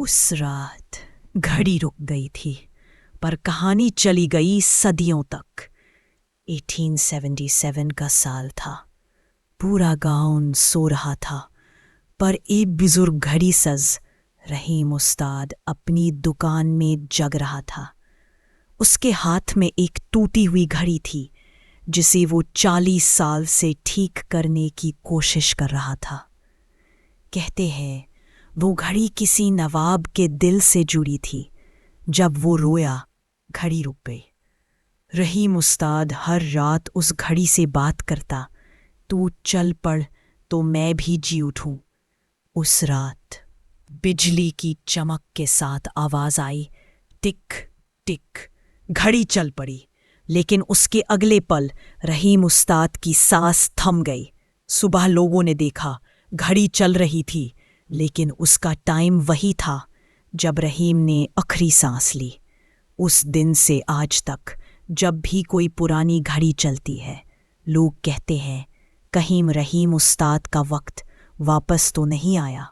اس رات گھڑی رک گئی تھی، پر کہانی چلی گئی صدیوں تک۔ 1877 کا سال تھا۔ پورا گاؤں سو رہا تھا، پر ایک بزرگ گھڑی ساز رحیم استاد اپنی دکان میں جگ رہا تھا۔ اس کے ہاتھ میں ایک ٹوٹی ہوئی گھڑی تھی جسے وہ 40 سال سے ٹھیک کرنے کی کوشش کر رہا تھا۔ کہتے ہیں وہ گھڑی کسی نواب کے دل سے جڑی تھی۔ جب وہ رویا، گھڑی رک گئی۔ رحیم استاد ہر رات اس گھڑی سے بات کرتا، تو چل پڑ تو میں بھی جی اٹھوں۔ اس رات بجلی کی چمک کے ساتھ آواز آئی، ٹک ٹک۔ گھڑی چل پڑی، لیکن اس کے اگلے پل رحیم استاد کی سانس تھم گئی۔ صبح لوگوں نے دیکھا، گھڑی چل رہی تھی، لیکن اس کا ٹائم وہی تھا جب رحیم نے آخری سانس لی۔ اس دن سے آج تک جب بھی کوئی پرانی گھڑی چلتی ہے، لوگ کہتے ہیں کہیں رحیم استاد کا وقت واپس تو نہیں آیا۔